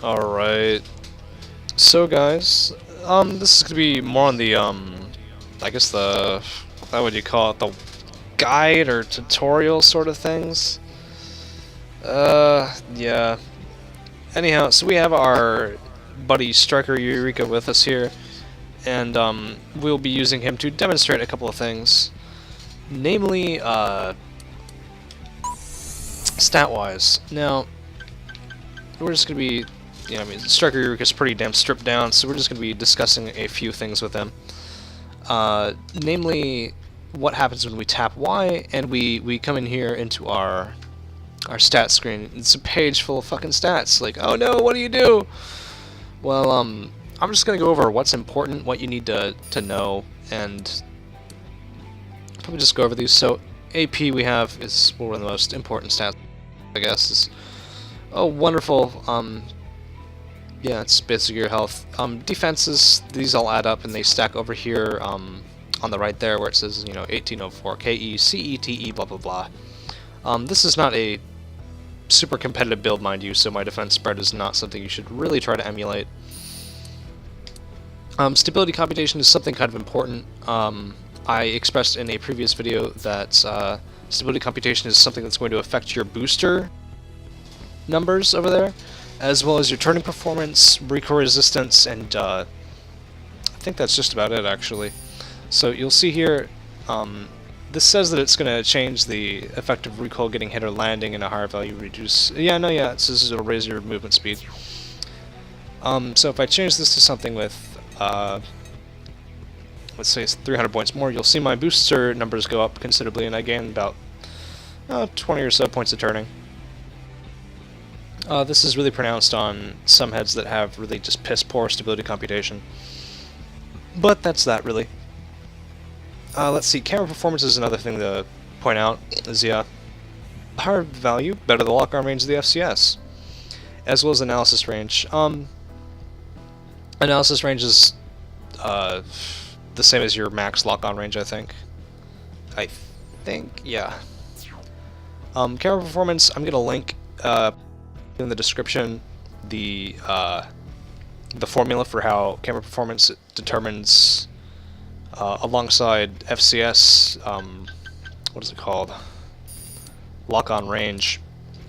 Alright. So guys, this is gonna be more on the, I guess what would you call it, the guide or tutorial sort of things? Yeah. Anyhow, so we have our buddy Striker Eureka with us here, and, we'll be using him to demonstrate a couple of things. Namely, stat-wise. Now, we're just gonna be, I mean, Striker Eureka's pretty damn stripped down, so we're just gonna be discussing a few things with him. Namely, what happens when we tap Y, and we come in here into our stats screen. It's a page full of fucking stats. Like, oh no, what do you do? Well, I'm just gonna go over what's important, what you need to know, and probably just go over these. So, AP we have is one of the most important stats, I guess. Is, oh, wonderful. Yeah, it's basically your health. Defenses, these all add up and they stack over here on the right there where it says, 1804 KE, CETE, blah blah blah. This is not a super competitive build, mind you, so my defense spread is not something you should really try to emulate. Stability computation is something kind of important. I expressed in a previous video that stability computation is something that's going to affect your booster numbers over there, as well as your turning performance, recoil resistance, and I think that's just about it, actually. So you'll see here, this says that it's going to change the effective recoil getting hit or landing, and a higher value reduce. Yeah, it says it'll raise your movement speed. So if I change this to something with, let's say it's 300 points more, you'll see my booster numbers go up considerably, and I gain about 20 or so points of turning. This is really pronounced on some heads that have really just piss-poor stability computation. But that's that, really. Let's see, camera performance is another thing to point out, is higher value, better the lock-on range of the FCS, as well as analysis range. Analysis range is the same as your max lock-on range, I think. Yeah. Camera performance, I'm gonna link in the description the formula for how camera performance determines alongside FCS, what is it called? Lock-on range,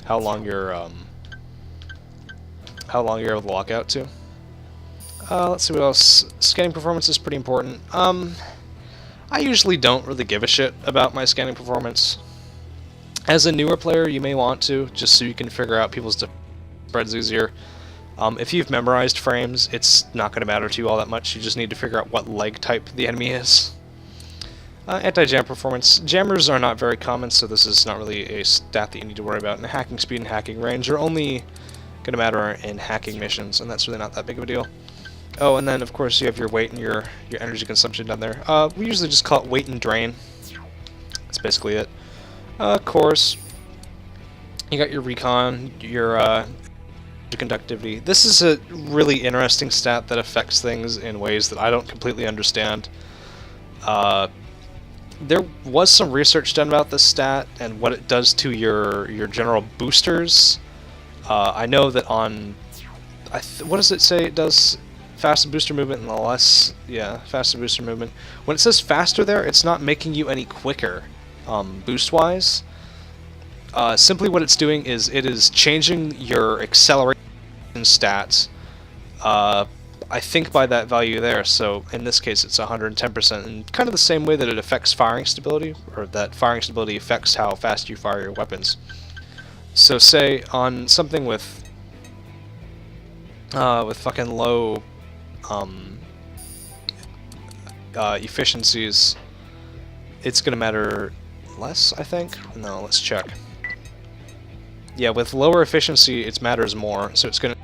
how long you're able to lock out to. Let's see what else. Scanning performance is pretty important. I usually don't really give a shit about my scanning performance. As a newer player, you may want to, just so you can figure out people's spreads easier. If you've memorized frames, it's not going to matter to you all that much. You just need to figure out what leg type the enemy is. Anti-jam performance. Jammers are not very common, so this is not really a stat that you need to worry about. And hacking speed and hacking range are only going to matter in hacking missions, and that's really not that big of a deal. Oh, and then of course you have your weight and your energy consumption down there. We usually just call it weight and drain. That's basically it. Cores. You got your recon, your conductivity. This is a really interesting stat that affects things in ways that I don't completely understand. There was some research done about this stat and what it does to your general boosters. I know that on what does it say it does? Faster booster movement and the less, faster booster movement. When it says faster there, it's not making you any quicker, boost-wise. Simply what it's doing is it is changing your acceleration stats, I think by that value there, so in this case it's 110%, and kind of the same way that it affects firing stability, or that firing stability affects how fast you fire your weapons. So say on something with fucking low efficiencies, it's gonna matter less, I think? No, let's check. Yeah, with lower efficiency, it matters more, so it's gonna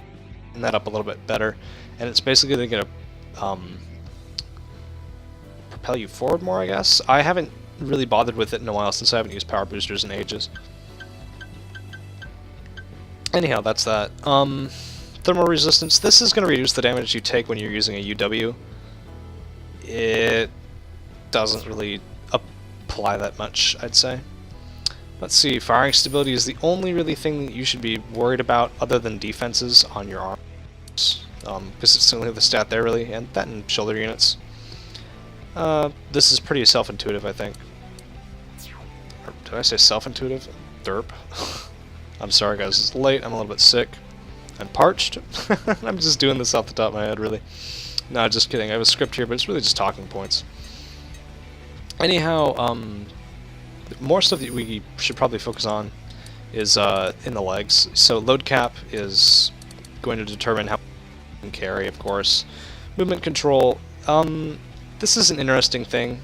turn that up a little bit better, and it's basically gonna propel you forward more, I guess? I haven't really bothered with it in a while, since I haven't used power boosters in ages. Anyhow, that's that. Thermal resistance. This is going to reduce the damage you take when you're using a UW. It doesn't really apply that much, I'd say. Let's see, firing stability is the only really thing that you should be worried about other than defenses on your arms. Because it's only the stat there really, and that and shoulder units. This is pretty self-intuitive, I think. Or did I say self-intuitive? Derp. I'm sorry guys, it's late, I'm a little bit sick. I'm parched. I'm just doing this off the top of my head, really. No, just kidding, I have a script here, but it's really just talking points. Anyhow, more stuff that we should probably focus on is in the legs. So load cap is going to determine how you can carry, of course. Movement control, this is an interesting thing.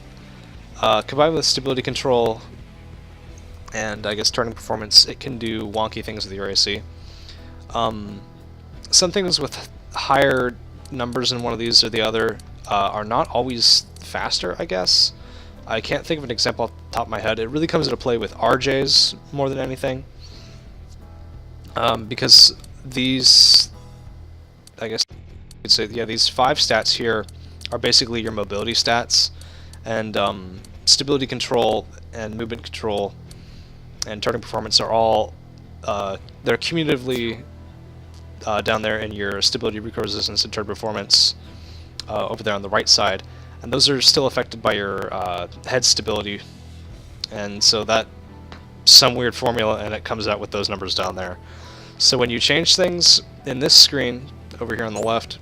Combined with stability control and I guess turning performance, it can do wonky things with your AC. Some things with higher numbers in one of these or the other are not always faster, I guess. I can't think of an example off the top of my head. It really comes into play with RJs more than anything. Because these, I guess you could say, yeah, these 5 stats here are basically your mobility stats. And stability control and movement control and turning performance are all, they're cumulatively down there in your stability, recoil resistance, and turn performance over there on the right side. And those are still affected by your head stability, and so that some weird formula, and it comes out with those numbers down there. So when you change things in this screen over here on the left,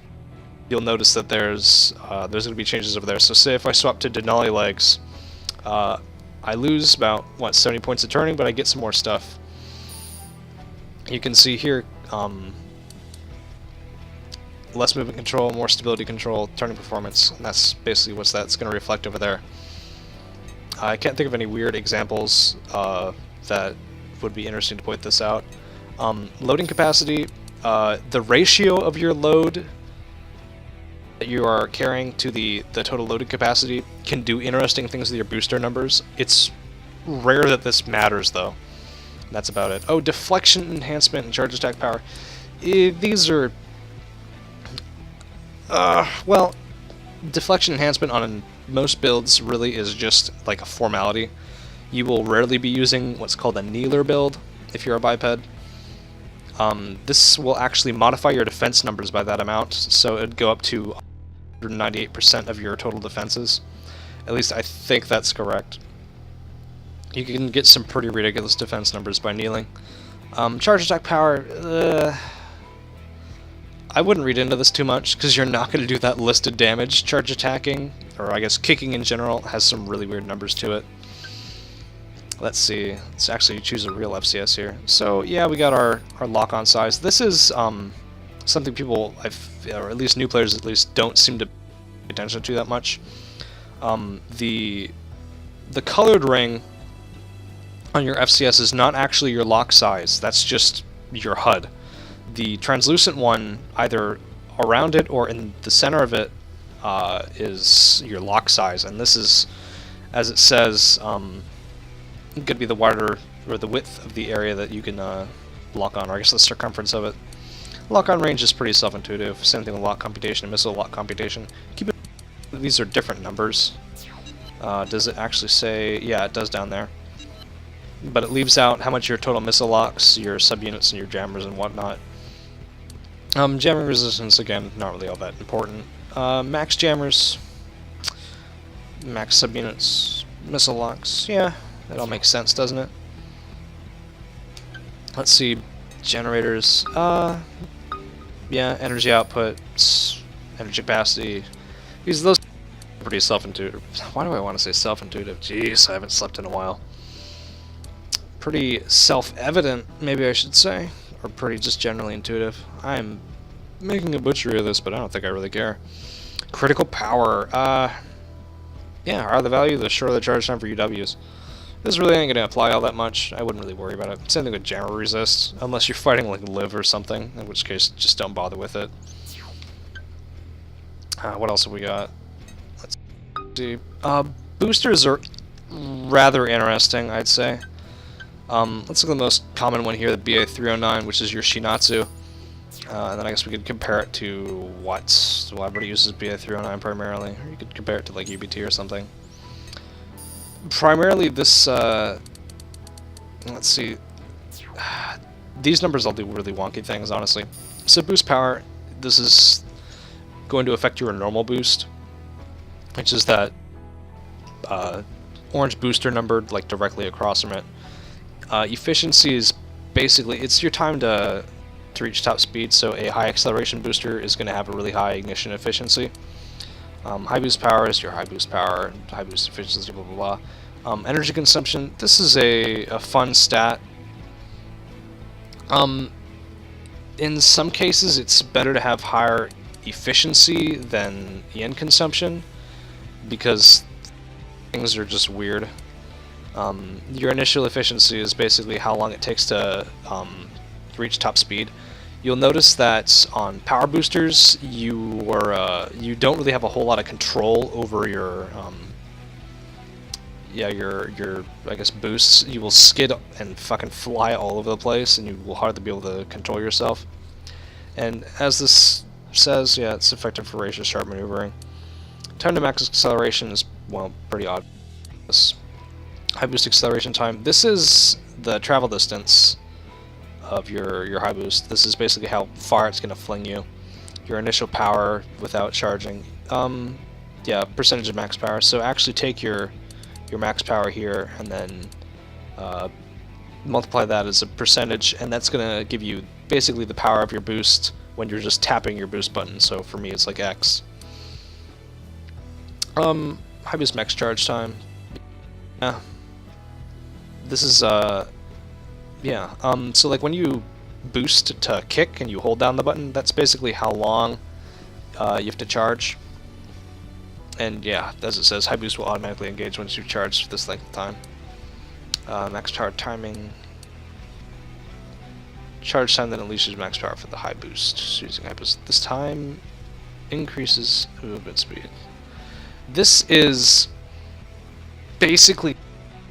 you'll notice that there's going to be changes over there. So say if I swap to Denali legs, I lose about 70 points of turning, but I get some more stuff. You can see here. Less movement control, more stability control, turning performance, and that's basically what that's going to reflect over there. I can't think of any weird examples that would be interesting to point this out. Loading capacity, the ratio of your load that you are carrying to the total loaded capacity can do interesting things with your booster numbers. It's rare that this matters though. That's about it. Oh, deflection enhancement and charge attack power. These are well, deflection enhancement on most builds really is just like a formality. You will rarely be using what's called a kneeler build if you're a biped. This will actually modify your defense numbers by that amount, so it'd go up to 198% of your total defenses. At least I think that's correct. You can get some pretty ridiculous defense numbers by kneeling. Charge attack power, I wouldn't read into this too much, because you're not going to do that listed damage. Charge attacking, or I guess kicking in general, has some really weird numbers to it. Let's see. Let's actually choose a real FCS here. So yeah, we got our lock-on size. This is something people, or at least new players at least, don't seem to pay attention to that much. The colored ring on your FCS is not actually your lock size. That's just your HUD. The translucent one, either around it or in the center of it, is your lock size, and this is, as it says, going to be the wider or the width of the area that you can lock on, or I guess the circumference of it. Lock-on range is pretty self-intuitive. Same thing with lock computation and missile lock computation. Keep in mind these are different numbers. Does it actually say? Yeah, it does down there. But it leaves out how much your total missile locks, your subunits, and your jammers and whatnot. Jamming resistance, again, not really all that important. Max jammers, max subunits, missile locks, yeah, that all makes sense, doesn't it? Let's see, generators, yeah, energy output, energy capacity, those are pretty self-intuitive. Why do I want to say self-intuitive? Jeez, I haven't slept in a while. Pretty self-evident, maybe I should say. Or pretty just generally intuitive. I'm making a butchery of this, but I don't think I really care. Critical power. Yeah, higher the value, the shorter the charge time for UWs. This really ain't going to apply all that much. I wouldn't really worry about it. Same thing with jammer resist, unless you're fighting like Liv or something, in which case just don't bother with it. What else have we got? Let's see. Boosters are rather interesting, I'd say. Let's look at the most common one here, the BA309, which is your Shinatsu. And then I guess we could compare it to what? Well, everybody uses BA309 primarily. Or you could compare it to like UBT or something. Primarily this Let's see. These numbers all do really wonky things, honestly. So boost power, this is going to affect your normal boost, which is that orange booster number like directly across from it. Efficiency is basically, it's your time to reach top speed, so a high acceleration booster is going to have a really high ignition efficiency. High boost power is your high boost power, high boost efficiency, blah blah blah. Energy consumption, this is a fun stat. In some cases it's better to have higher efficiency than EN consumption, because things are just weird. Your initial efficiency is basically how long it takes to reach top speed. You'll notice that on power boosters, you don't really have a whole lot of control over your I guess boosts. You will skid and fucking fly all over the place, and you will hardly be able to control yourself. And as this says, yeah, it's effective for razor sharp maneuvering. Time to max acceleration is, well, pretty odd. This high boost acceleration time. This is the travel distance of your high boost. This is basically how far it's going to fling you. Your initial power without charging. Yeah, percentage of max power. So actually take your max power here and then multiply that as a percentage, and that's going to give you basically the power of your boost when you're just tapping your boost button. So for me it's like X. High boost max charge time. Yeah. This is yeah. So like when you boost to kick and you hold down the button, that's basically how long you have to charge. And yeah, as it says, high boost will automatically engage once you charge for this length of time. Max power timing. Charge time then unleashes max power for the high boost. So using high boost. This time increases movement speed. This is basically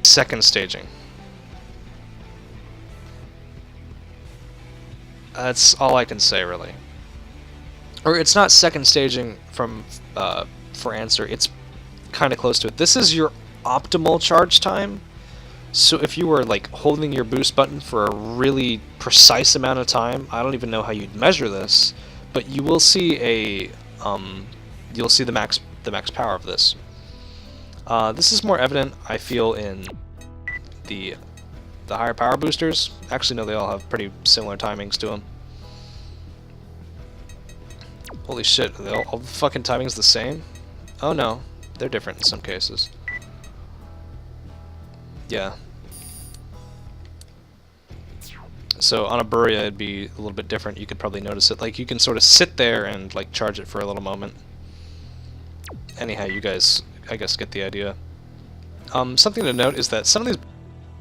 second staging. That's all I can say, really. Or it's not second staging from for answer. It's kind of close to it. This is your optimal charge time. So if you were like holding your boost button for a really precise amount of time, I don't even know how you'd measure this, but you will see a you'll see the max power of this. This is more evident, I feel, in the higher power boosters. Actually, no, they all have pretty similar timings to them. Holy shit, are all the fucking timings the same? Oh no, they're different in some cases. Yeah. So on a Buria it'd be a little bit different. You could probably notice it. Like you can sort of sit there and like charge it for a little moment. Anyhow, you guys, I guess, get the idea. Something to note is that some of these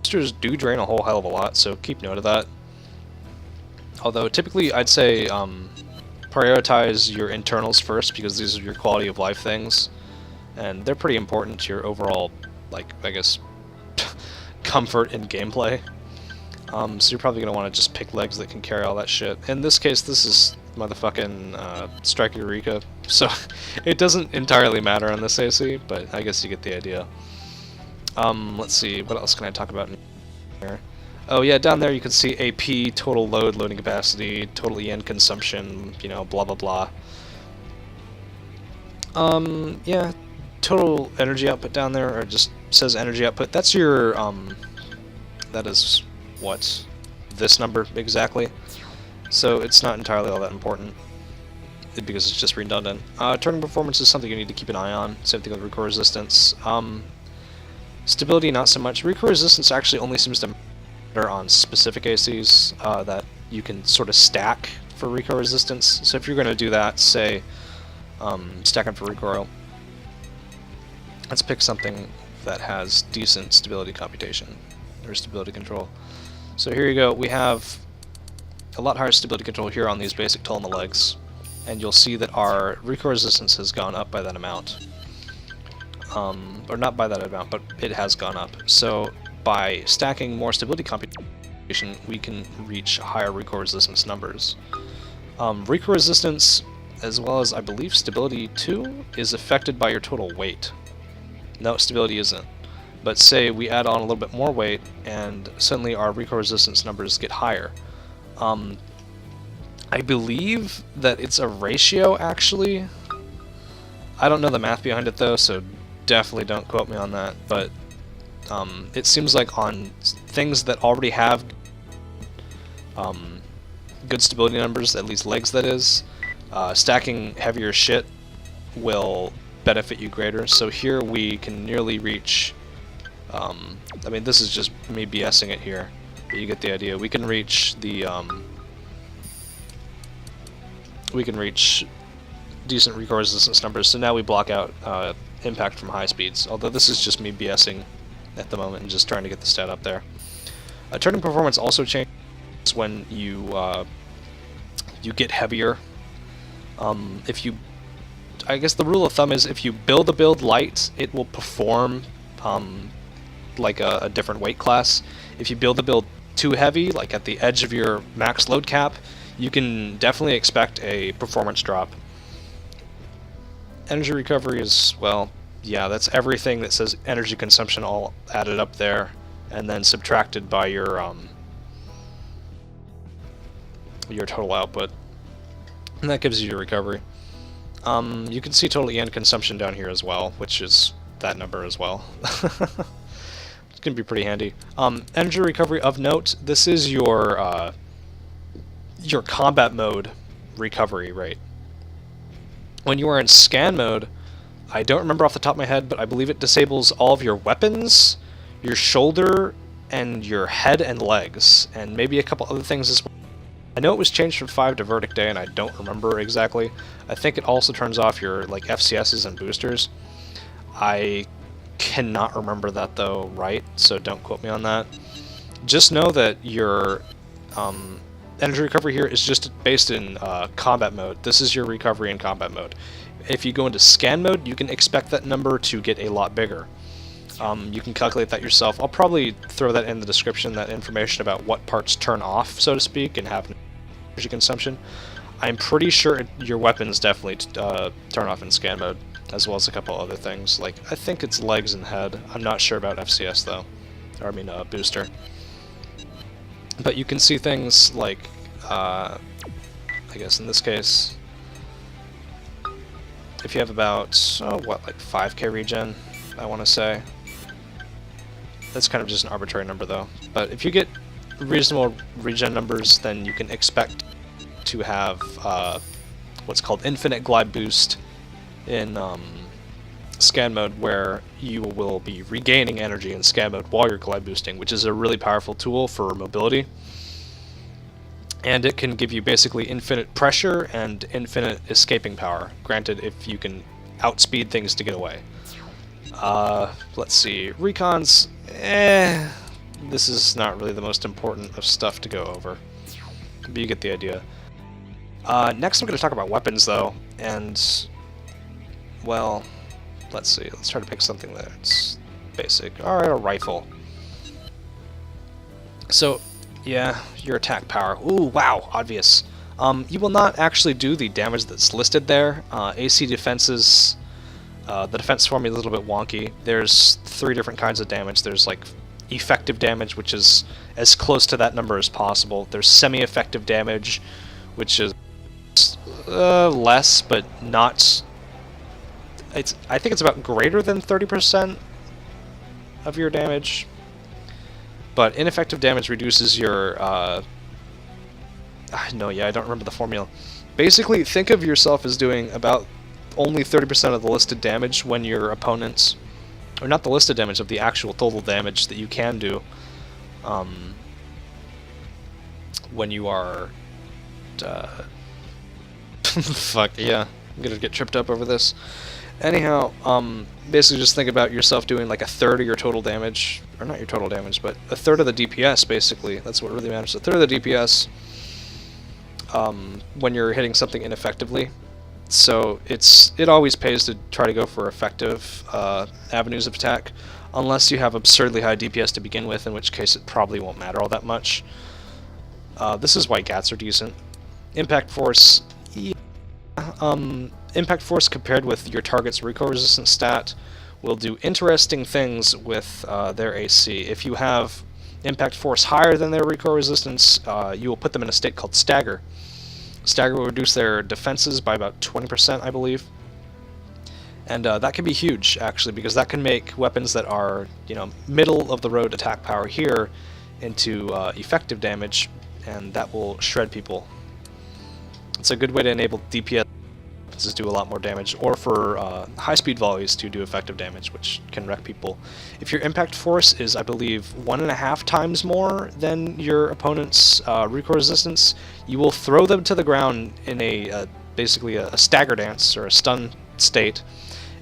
boosters do drain a whole hell of a lot, so keep note of that. Although typically I'd say prioritize your internals first, because these are your quality of life things, and they're pretty important to your overall, like, I guess, comfort in gameplay. So you're probably going to want to just pick legs that can carry all that shit. In this case, this is motherfucking Strike Eureka, so it doesn't entirely matter on this AC, but I guess you get the idea. Let's see, what else can I talk about in here? Oh yeah, down there you can see AP, total load, loading capacity, total EN consumption, you know, blah blah blah. Yeah, total energy output down there, or just says energy output. That's your, that is what? This number exactly. So it's not entirely all that important, because it's just redundant. Turning performance is something you need to keep an eye on. Same thing with recoil resistance. Stability, not so much. Recoil resistance actually only seems to matter on specific ACs that you can sort of stack for recoil resistance. So if you're going to do that, say, stacking for recoil, let's pick something that has decent stability computation, or stability control. So here you go, we have a lot higher stability control here on these basic tool in the legs, and you'll see that our recoil resistance has gone up by that amount. Or not by that amount, but it has gone up. So by stacking more stability computation, we can reach higher recoil resistance numbers. Recoil resistance, as well as I believe stability too, is affected by your total weight. No, stability isn't. But say we add on a little bit more weight, and suddenly our recoil resistance numbers get higher. I believe that it's a ratio, actually. I don't know the math behind it, though, so definitely don't quote me on that. But it seems like on things that already have good stability numbers, at least legs that is, stacking heavier shit will benefit you greater. So here we can nearly reach, I mean, this is just me BSing it here, but you get the idea. We can reach the, we can reach decent recoil resistance numbers, so now we block out impact from high speeds, although this is just me BSing at the moment and just trying to get the stat up there. Turning performance also changes when you you get heavier. If you, I guess the rule of thumb is if you build a build light, it will perform like a different weight class. If you build a build too heavy, like at the edge of your max load cap, you can definitely expect a performance drop. Energy recovery is, well, yeah, that's everything that says energy consumption all added up there, and then subtracted by your total output, and that gives you your recovery. You can see total EN consumption down here as well, which is that number as well. It's gonna be pretty handy. Energy recovery of note. This is your combat mode recovery rate. When you are in scan mode, I don't remember off the top of my head, but I believe it disables all of your weapons, your shoulder, and your head and legs, and maybe a couple other things as well. I know it was changed from 5 to Verdict Day, and I don't remember exactly. I think it also turns off your like FCSs and boosters. I cannot remember that though, right? So don't quote me on that. Just know that your energy recovery here is just based in combat mode. This is your recovery in combat mode. If you go into scan mode, you can expect that number to get a lot bigger. You can calculate that yourself. I'll probably throw that in the description, that information about what parts turn off, so to speak, and have energy consumption. I'm pretty sure your weapons definitely turn off in scan mode, as well as a couple other things. Like, I think it's legs and head. I'm not sure about FCS though, or I mean booster. But you can see things like, I guess in this case, if you have about, what, like 5k regen, I want to say. That's kind of just an arbitrary number though. But if you get reasonable regen numbers, then you can expect to have what's called infinite glide boost in scan mode, where you will be regaining energy in scan mode while you're glide boosting, which is a really powerful tool for mobility. And it can give you basically infinite pressure and infinite escaping power, granted if you can outspeed things to get away. Let's see, recons, this is not really the most important of stuff to go over, but you get the idea. Next I'm going to talk about weapons though, and, well, let's see, let's try to pick something that's basic. Alright, a rifle. So, yeah, your attack power. Ooh, wow, obvious. You will not actually do the damage that's listed there. AC defenses, the defense formula is a little bit wonky. There's 3 different kinds of damage. There's like effective damage, which is as close to that number as possible. There's semi-effective damage, which is less, but not... I think it's about greater than 30% of your damage. But ineffective damage reduces your... no, yeah, I don't remember the formula. Basically, think of yourself as doing about only 30% of the listed damage when your opponents... Or not the listed damage, of the actual total damage that you can do when you are... fuck, yeah. I'm gonna get tripped up over this. Anyhow, basically just think about yourself doing like a third of your total damage, or not your total damage, but a third of the DPS, basically. That's what really matters. A third of the DPS when you're hitting something ineffectively. So it always pays to try to go for effective avenues of attack, unless you have absurdly high DPS to begin with, in which case it probably won't matter all that much. This is why GATs are decent. Impact force, yeah, impact force compared with your target's recoil resistance stat will do interesting things with their AC. If you have impact force higher than their recoil resistance, you will put them in a state called stagger. Stagger will reduce their defenses by about 20%, I believe. And that can be huge, actually, because that can make weapons that are, middle of the road attack power here into effective damage, and that will shred people. It's a good way to enable DPS to do a lot more damage, or for high-speed volleys to do effective damage, which can wreck people. If your impact force is, I believe, 1.5 times more than your opponent's recoil resistance, you will throw them to the ground in basically a stagger dance, or a stun state,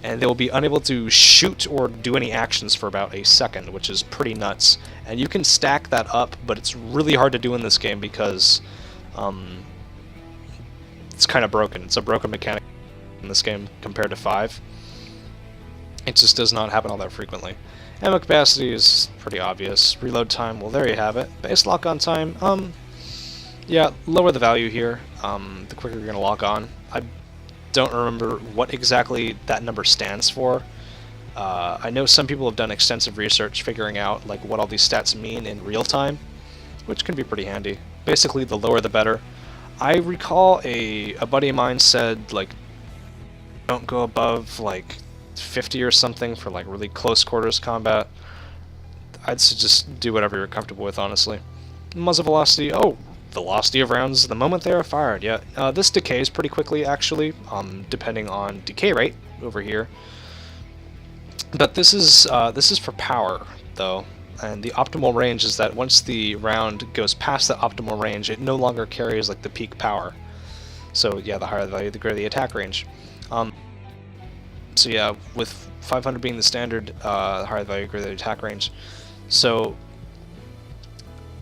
and they will be unable to shoot or do any actions for about a second, which is pretty nuts. And you can stack that up, but it's really hard to do in this game because it's kind of broken. It's a broken mechanic in this game compared to 5. It just does not happen all that frequently. Ammo capacity is pretty obvious. Reload time, well, there you have it. Base lock-on time, yeah, lower the value here, the quicker you're going to lock on. I don't remember what exactly that number stands for. I know some people have done extensive research figuring out like what all these stats mean in real time, which can be pretty handy. Basically, the lower the better. I recall a buddy of mine said, like, don't go above, like, 50 or something for, like, really close quarters combat. I'd just do whatever you're comfortable with, honestly. Muzzle velocity, velocity of rounds the moment they are fired, yeah. This decays pretty quickly, actually, depending on decay rate over here. But this is for power, though. And the optimal range is that once the round goes past the optimal range, it no longer carries like the peak power. So yeah, the higher the value, the greater the attack range. So yeah, with 500 being the standard, the higher the value, the greater the attack range. So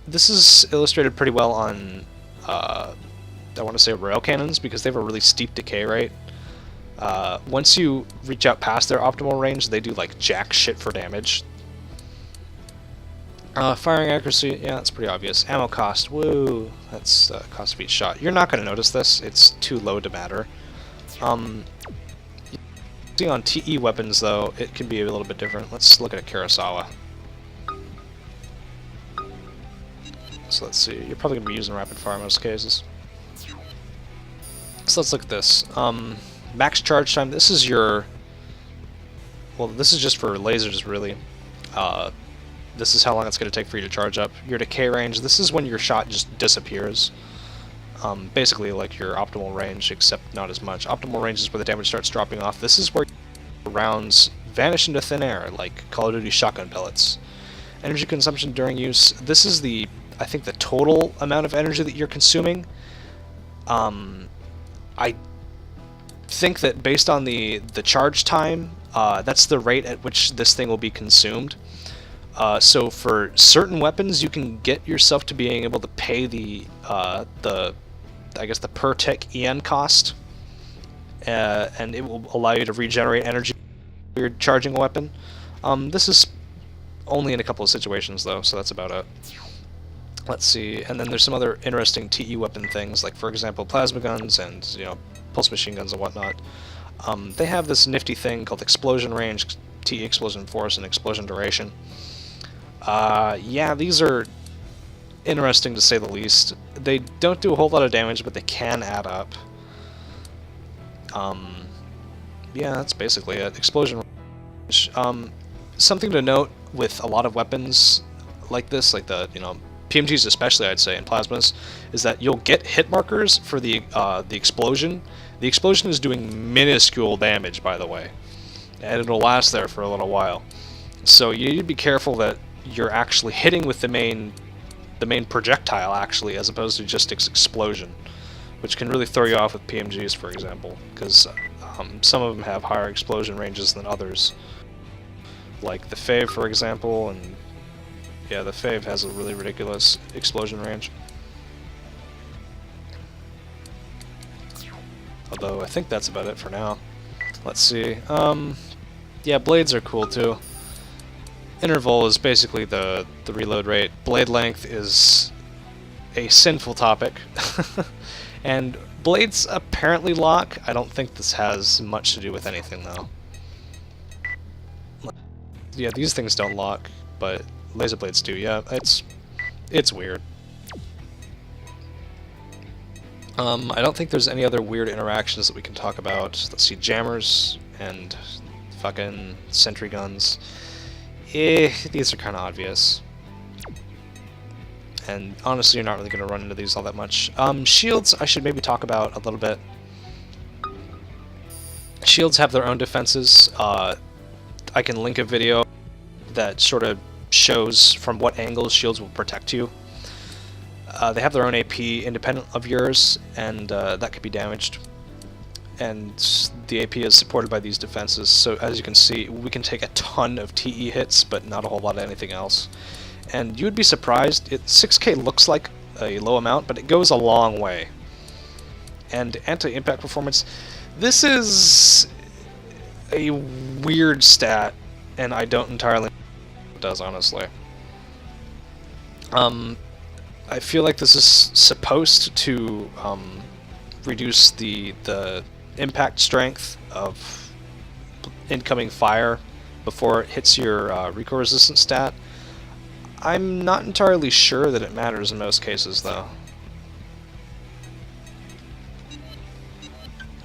this is illustrated pretty well on, I want to say rail cannons, because they have a really steep decay rate. Once you reach out past their optimal range, they do like jack shit for damage. Firing accuracy, yeah, that's pretty obvious. Ammo cost, woo, that's cost of each shot. You're not going to notice this, it's too low to matter. See on TE weapons, though, it can be a little bit different. Let's look at a Karasawa. So let's see, you're probably going to be using rapid fire in most cases. So let's look at this. Max charge time, this is your... Well, this is just for lasers, really. This is how long it's going to take for you to charge up. Your decay range, this is when your shot just disappears. Basically like your optimal range, except not as much. Optimal range is where the damage starts dropping off. This is where rounds vanish into thin air, like Call of Duty shotgun pellets. Energy consumption during use, this is I think the total amount of energy that you're consuming. I think that based on the charge time, that's the rate at which this thing will be consumed. So for certain weapons, you can get yourself to being able to pay I guess the per tick EN cost, and it will allow you to regenerate energy when you're charging a weapon. This is only in a couple of situations though, so that's about it. Let's see, and then there's some other interesting TE weapon things, like for example plasma guns and pulse machine guns and whatnot. They have this nifty thing called explosion range, TE explosion force, and explosion duration. Yeah, these are interesting to say the least. They don't do a whole lot of damage, but they can add up. Yeah, that's basically it. Explosion range. Something to note with a lot of weapons like this, like the PMGs especially, I'd say, and plasmas, is that you'll get hit markers for the explosion. The explosion is doing minuscule damage, by the way, and it'll last there for a little while. So you need to be careful that you're actually hitting with the main projectile, actually, as opposed to just its explosion, which can really throw you off with PMGs, for example, because some of them have higher explosion ranges than others, like the Fave, for example, and yeah, the Fave has a really ridiculous explosion range. Although I think that's about it for now. Let's see. Yeah, blades are cool too. Interval is basically the reload rate. Blade length is a sinful topic. And blades apparently lock. I don't think this has much to do with anything though. Yeah, these things don't lock, but laser blades do. Yeah, it's weird. I don't think there's any other weird interactions that we can talk about. Let's see, jammers and fucking sentry guns. These are kind of obvious. And honestly, you're not really going to run into these all that much. Shields, I should maybe talk about a little bit. Shields have their own defenses. I can link a video that sort of shows from what angles shields will protect you. They have their own AP independent of yours, and that could be damaged. And the AP is supported by these defenses, so as you can see, we can take a ton of TE hits, but not a whole lot of anything else. And you would be surprised, 6k looks like a low amount, but it goes a long way. And anti-impact performance, this is a weird stat, and I don't entirely know what it does, honestly. I feel like this is supposed to reduce the impact strength of incoming fire before it hits your recoil resistance stat. I'm not entirely sure that it matters in most cases, though.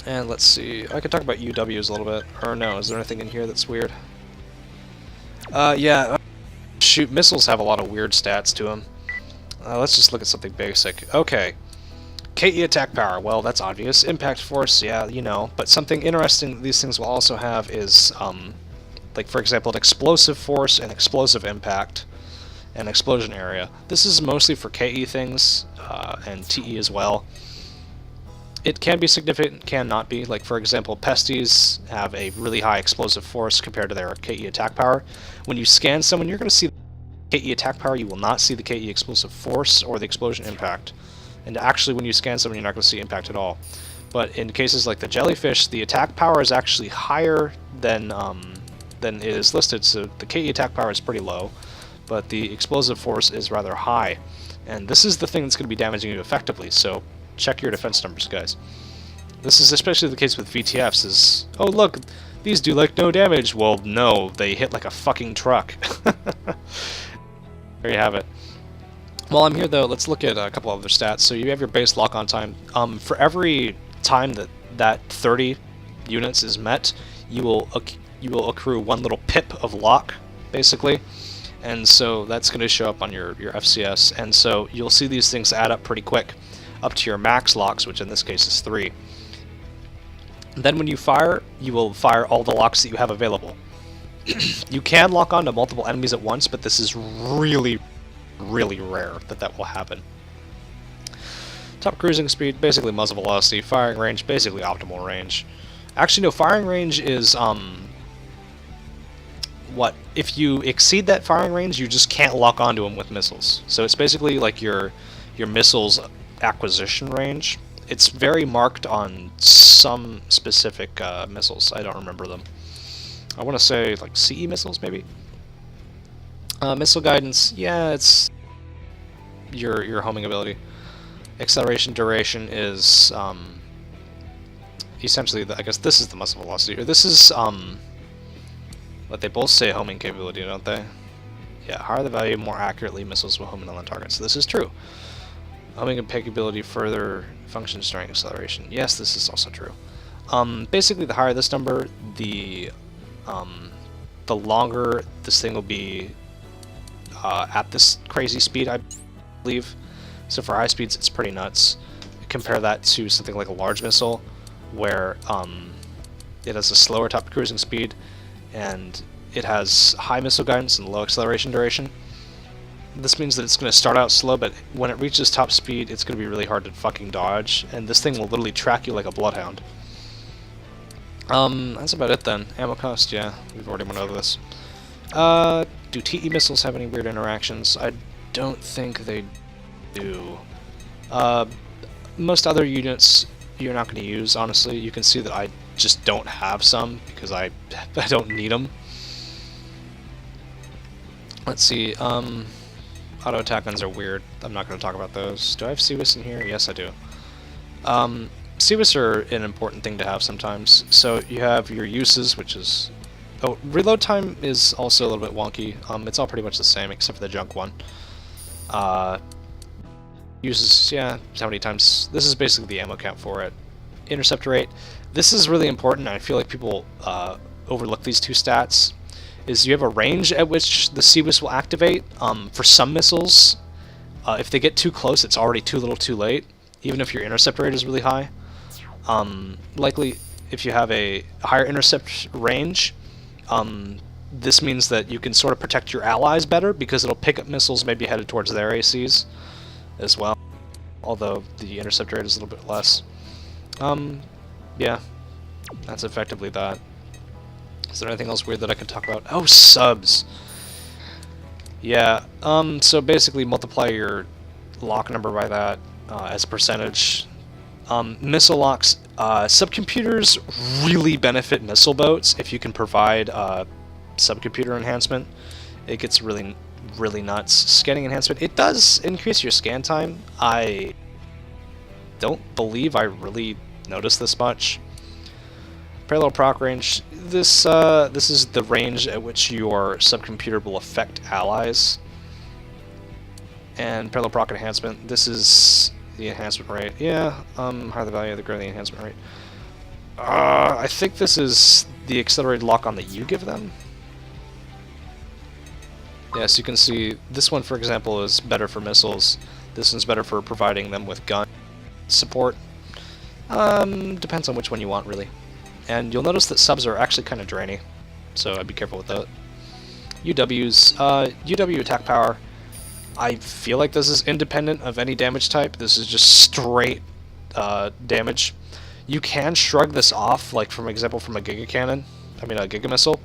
And let's see, I could talk about UWs a little bit. Or no, is there anything in here that's weird? Yeah, shoot, missiles have a lot of weird stats to them. Let's just look at something basic. Okay. KE attack power, well, that's obvious. Impact force, yeah, you know. But something interesting these things will also have is, like, for example, an explosive force and explosive impact and explosion area. This is mostly for KE things, and TE as well. It can be significant, can not be. Like, for example, Pesties have a really high explosive force compared to their KE attack power. When you scan someone, you're going to see KE attack power, you will not see the KE explosive force or the explosion impact. And actually, when you scan someone, you're not going to see impact at all. But in cases like the jellyfish, the attack power is actually higher than it is listed, so the KE attack power is pretty low, but the explosive force is rather high. And this is the thing that's going to be damaging you effectively, so check your defense numbers, guys. This is especially the case with VTFs, is, oh look, these do like no damage. Well, no, they hit like a fucking truck. There you have it. While I'm here, though, let's look at a couple other stats. So you have your base lock-on time. For every time that 30 units is met, you will accrue one little pip of lock, basically. And so that's going to show up on your FCS. And so you'll see these things add up pretty quick, up to your max locks, which in this case is 3. Then when you fire, you will fire all the locks that you have available. You can lock on to multiple enemies at once, but this is really, really rare that will happen. Top cruising speed, basically muzzle velocity. Firing range, basically optimal range. Actually, no, firing range is, what? If you exceed that firing range, you just can't lock onto them with missiles. So it's basically like your missiles acquisition range. It's very marked on some specific missiles. I don't remember them. I want to say like CE missiles, maybe. Missile guidance, yeah, it's your homing ability. Acceleration duration is essentially, I guess this is the muzzle velocity, or this is what they both say homing capability, don't they? Yeah, higher the value, more accurately missiles will home in on the target. So this is true. Homing capability further functions during acceleration. Yes, this is also true. Basically, the higher this number, the longer this thing will be at this crazy speed, I believe. So for high speeds, it's pretty nuts. Compare that to something like a large missile, where it has a slower top cruising speed, and it has high missile guidance and low acceleration duration. This means that it's going to start out slow, but when it reaches top speed, it's going to be really hard to fucking dodge, and this thing will literally track you like a bloodhound. That's about it then. Ammo cost, yeah, we've already went over this. Do TE missiles have any weird interactions? I don't think they do. Most other units you're not going to use, honestly. You can see that I just don't have some, because I don't need them. Let's see, auto attack guns are weird. I'm not going to talk about those. Do I have CWIS in here? Yes, I do. CWIS are an important thing to have sometimes. So you have your uses, which is Oh, reload time is also a little bit wonky. It's all pretty much the same except for the junk one. Uses, yeah, how many times? This is basically the ammo count for it. Intercept rate. This is really important. I feel like people overlook these two stats. Is you have a range at which the CWIS will activate. For some missiles, if they get too close, it's already too little too late, even if your intercept rate is really high. Likely, if you have a higher intercept range, this means that you can sort of protect your allies better because it'll pick up missiles maybe headed towards their ACs as well, although the intercept rate is a little bit less. Yeah, that's effectively that. Is there anything else weird that I can talk about? Oh, subs! Yeah, so basically multiply your lock number by that as a percentage. Missile locks, subcomputers really benefit missile boats if you can provide subcomputer enhancement. It gets really nuts. Scanning enhancement, it does increase your scan time. I don't believe I really noticed this much. Parallel proc range, this is the range at which your subcomputer will affect allies. And parallel proc enhancement, this is the enhancement rate. Yeah, higher the value, the greater the enhancement rate. I think this is the accelerated lock on that you give them. Yes, you can see this one, for example, is better for missiles. This one's better for providing them with gun support. Depends on which one you want, really. And you'll notice that subs are actually kind of drainy, so I'd be careful with that. UWs, UW attack power. I feel like this is independent of any damage type. This is just straight damage. You can shrug this off, like from example from a Giga Cannon. I mean a Giga Missile.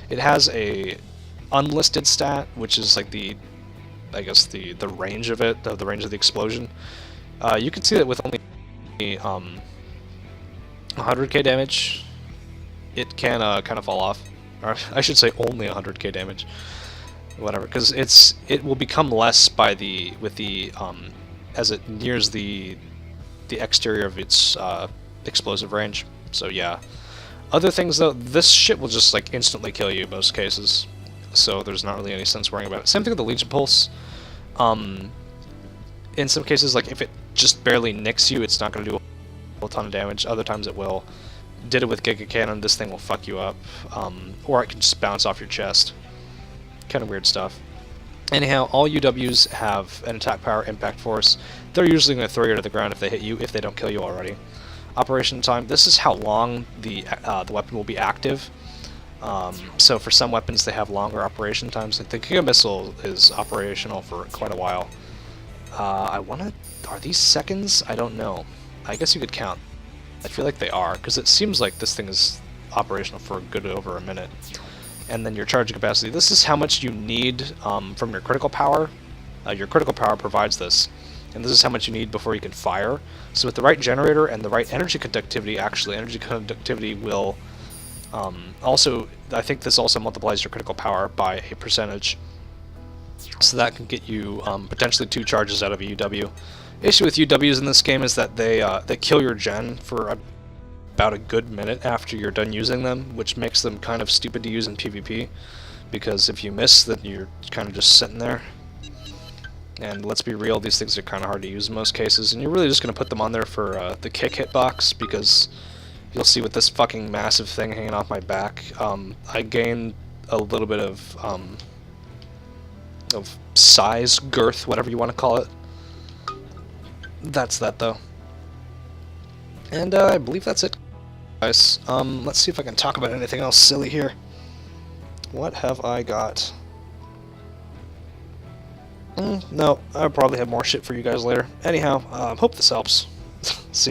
It has a unlisted stat, which is like the, I guess the range of it, the range of the explosion. You can see that with only 100k damage, it can kind of fall off. Or I should say only 100k damage. Whatever, because it will become less by the as it nears the exterior of its explosive range. So yeah. Other things though, this shit will just like instantly kill you in most cases. So there's not really any sense worrying about it. Same thing with the Legion Pulse. In some cases, like if it just barely nicks you, it's not going to do a ton of damage. Other times it will. Did it with Giga Cannon, this thing will fuck you up. Or it can just bounce off your chest. Kind of weird stuff. Anyhow, all UWs have an attack power impact force. They're usually going to throw you to the ground if they hit you, if they don't kill you already. Operation time, this is how long the weapon will be active. So for some weapons they have longer operation times. Like the Giga Missile is operational for quite a while. Are these seconds? I don't know. I guess you could count. I feel like they are, because it seems like this thing is operational for a good over a minute. And then your charging capacity. This is how much you need from your critical power. Your critical power provides this. And this is how much you need before you can fire. So with the right generator and the right energy conductivity, actually, energy conductivity will also, I think this also multiplies your critical power by a percentage. So that can get you potentially 2 charges out of a UW. Issue with UWs in this game is that they kill your gen for about a good minute after you're done using them, which makes them kind of stupid to use in PvP, because if you miss, then you're kind of just sitting there. And let's be real, these things are kind of hard to use in most cases, and you're really just going to put them on there for the kick hitbox, because you'll see with this fucking massive thing hanging off my back, I gain a little bit of size, girth, whatever you want to call it. That's that, though. And I believe that's it, guys. Let's see if I can talk about anything else silly here. What have I got? No, I'll probably have more shit for you guys later. Anyhow, hope this helps. See ya.